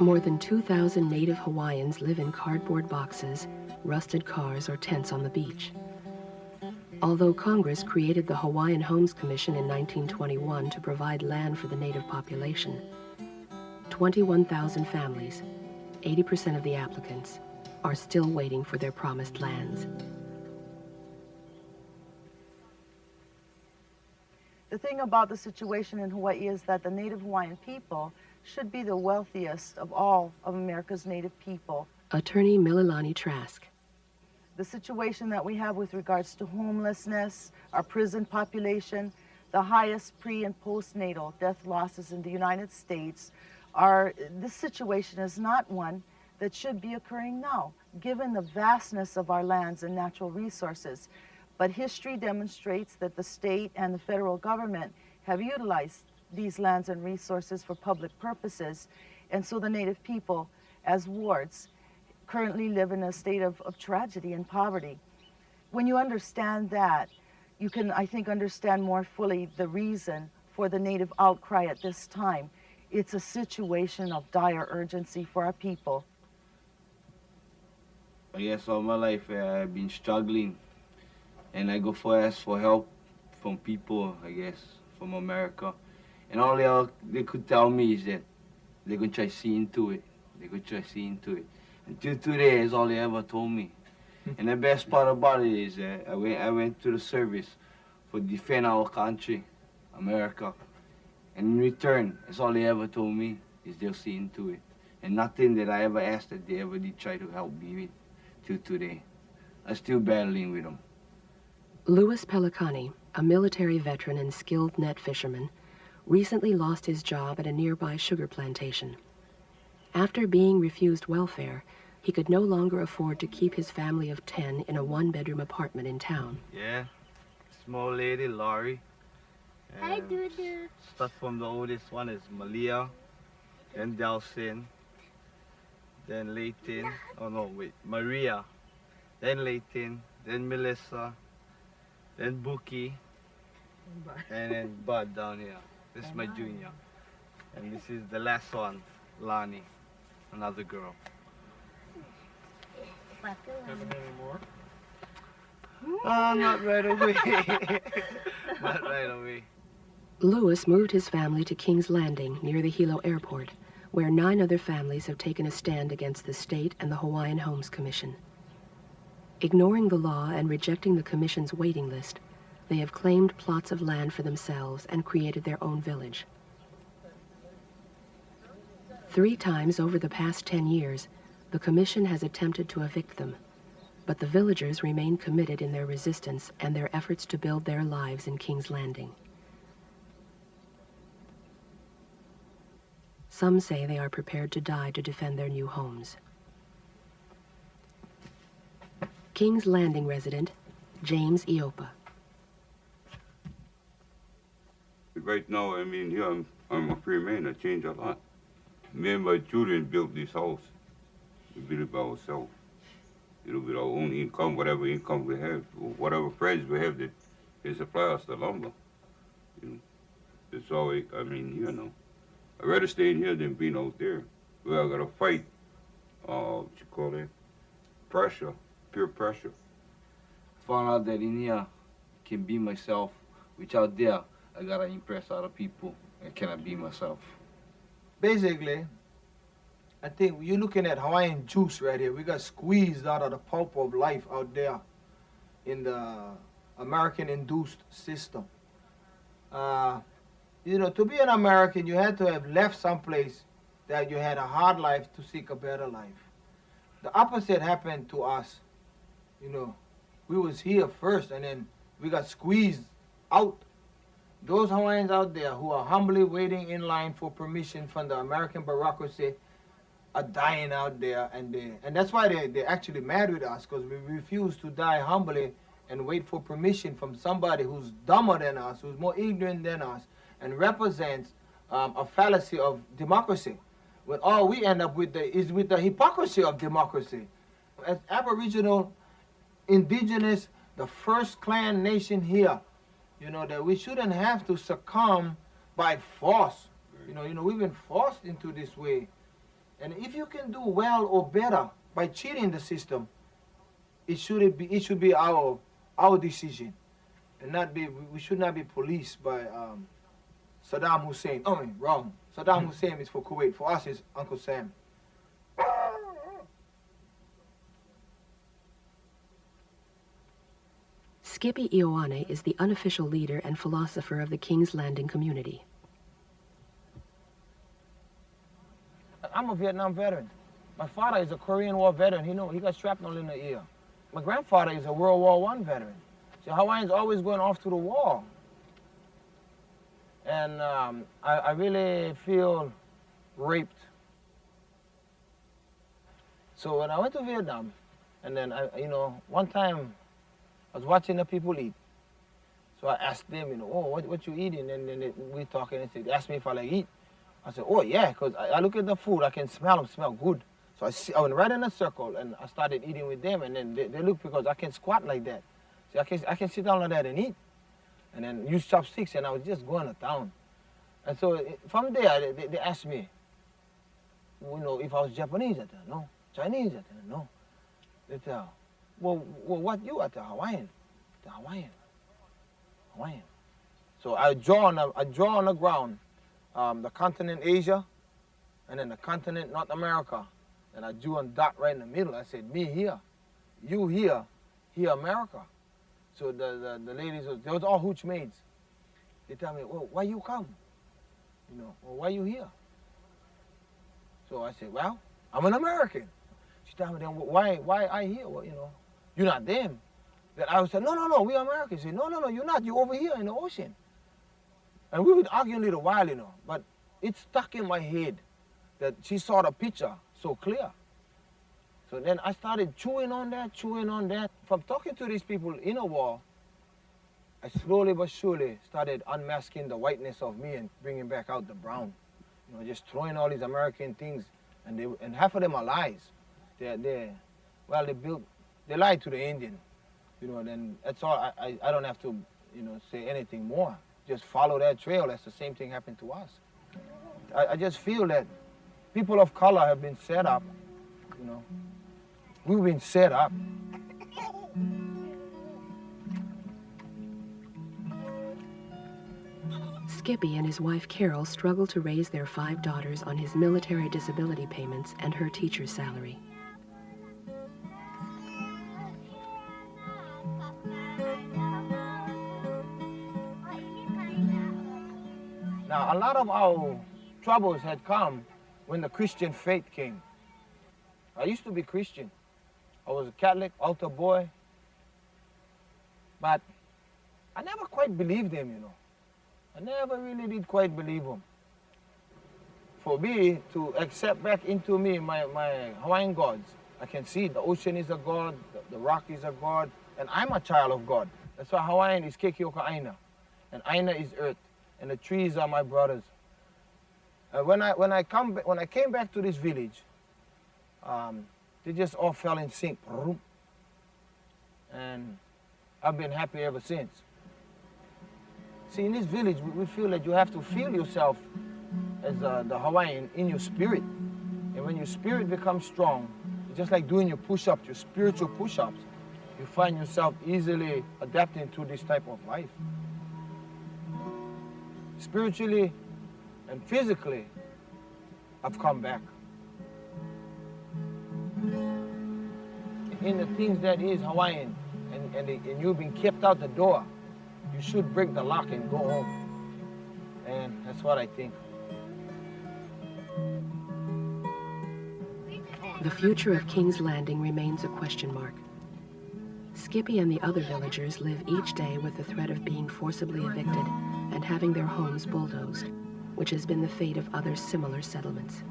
More than 2,000 native Hawaiians live in cardboard boxes, rusted cars, or tents on the beach. Although Congress created the Hawaiian Homes Commission in 1921 to provide land for the native population, 21,000 families, 80% of the applicants, are still waiting for their promised lands. The thing about the situation in Hawaii is that the Native Hawaiian people should be the wealthiest of all of America's Native people. Attorney Mililani Trask. The situation that we have with regards to homelessness, our prison population, the highest pre- and postnatal death losses in the United States, this situation is not one that should be occurring now, given the vastness of our lands and natural resources. But history demonstrates that the state and the federal government have utilized these lands and resources for public purposes, and so the Native people, as wards, currently live in a state of tragedy and poverty. When you understand that, you can, I think, understand more fully the reason for the Native outcry at this time. It's a situation of dire urgency for our people. I guess all my life I've been struggling, and I go ask for help from people, I guess, from America. And all they could tell me is that they're going to try to see into it. They're going to try to see into it. Until today is all they ever told me. And the best part about it is that I went to the service for defend our country, America. And in return, that's all they ever told me is they'll see into it. And nothing that I ever asked that they ever did try to help me with till today. I'm still battling with them. Louis Pelicani, a military veteran and skilled net fisherman, recently lost his job at a nearby sugar plantation. After being refused welfare, he could no longer afford to keep his family of 10 in a one-bedroom apartment in town. Yeah, small lady, Laurie. Hi, Dudu. Start from the oldest one is Malia, then Delsin, then Leighton, oh no, wait, Maria, then Leighton, then Melissa, then Buki, and then Bud down here. This is my junior. And this is the last one, Lani, another girl. Having any more? Not right away. Not right away. Louis moved his family to King's Landing near the Hilo Airport, where 9 other families have taken a stand against the state and the Hawaiian Homes Commission. Ignoring the law and rejecting the Commission's waiting list, they have claimed plots of land for themselves and created their own village. 3 times over the past 10 years, the Commission has attempted to evict them, but the villagers remain committed in their resistance and their efforts to build their lives in King's Landing. Some say they are prepared to die to defend their new homes. King's Landing resident, James Iopa. Right now, I mean, here I'm a free man. I changed a lot. Me and my children built this house. We built it by ourselves. You know, with our own income, whatever income we have, whatever friends we have that can supply us the lumber. You know, that's all I mean, you know. I'd rather stay in here than being out there where I gotta fight, what you call it, pressure, peer pressure. I found out that in here, I can be myself, which out there, I gotta impress other people. I cannot be myself. Basically, I think you're looking at Hawaiian juice right here. We got squeezed out of the pulp of life out there in the American-induced system. You know, to be an American, you had to have left someplace that you had a hard life to seek a better life. The opposite happened to us. You know, we was here first, and then we got squeezed out. Those Hawaiians out there who are humbly waiting in line for permission from the American bureaucracy are dying out there, and that's why they're actually mad with us, because we refuse to die humbly and wait for permission from somebody who's dumber than us, who's more ignorant than us, and represents a fallacy of democracy. When all we end up with is with the hypocrisy of democracy. As Aboriginal, indigenous, the first clan nation here, you know, that we shouldn't have to succumb by force. You know, we've been forced into this way. And if you can do well or better by cheating the system, it should be our decision, and not be, we should not be policed by Saddam Hussein. Oh, wrong. Saddam Hussein is for Kuwait. For us, it's Uncle Sam. Skippy Ioane is the unofficial leader and philosopher of the King's Landing community. I'm a Vietnam veteran. My father is a Korean War veteran. He got shrapnel in the ear. My grandfather is a World War I veteran. So Hawaiians always going off to the war. And I really feel raped. So when I went to Vietnam, and then one time I was watching the people eat. So I asked them, oh, what you eating? And then we talking, and they asked me if I like eat. I said, oh yeah, because I look at the food, I can smell them, smell good. So I went right in a circle, and I started eating with them, and then they look, because I can squat like that. So I can sit down like that and eat, and then use chopsticks, and I was just going to town. And so from there, they asked me, if I was Japanese. I said, no. Chinese. I said, no. They tell, well, what you? I said, Hawaiian. I said, Hawaiian. So I draw on the ground the continent Asia, and then the continent North America. And I drew a dot right in the middle. I said, me here, you here America. So the ladies, they was all hooch maids. They tell me, well, why you come? Well, why you here? So I said, well, I'm an American. She told me, then why I here? Well, you're not them. Then I said, no, we Americans. She said, no, you're not. You over here in the ocean. And we would argue a little while, but it stuck in my head that she saw the picture so clear. So then I started chewing on that. From talking to these people in a war, I slowly but surely started unmasking the whiteness of me and bringing back out the brown. Just throwing all these American things, and half of them are lies. They lied to the Indian. Then that's all. I don't have to, say anything more. Just follow that trail. That's the same thing happened to us. I just feel that people of color have been set up. We've been set up. Skippy and his wife Carol struggle to raise their 5 daughters on his military disability payments and her teacher's salary. Now, a lot of our troubles had come when the Christian faith came. I used to be Christian. I was a Catholic, altar boy. But I never quite believed them, I never really did quite believe them. For me to accept back into me my Hawaiian gods, I can see the ocean is a god, the rock is a god, and I'm a child of God. That's why Hawaiian is Kekioka Aina, and Aina is earth, and the trees are my brothers. When I came back to this village, they just all fell in sync. And I've been happy ever since. See, in this village, we feel that you have to feel yourself as the Hawaiian in your spirit. And when your spirit becomes strong, it's just like doing your push-ups, your spiritual push-ups, you find yourself easily adapting to this type of life. Spiritually and physically, I've come back. In the things that is Hawaiian, and you've been kept out the door, you should break the lock and go home. And that's what I think. The future of King's Landing remains a question mark. Skippy and the other villagers live each day with the threat of being forcibly evicted and having their homes bulldozed, which has been the fate of other similar settlements.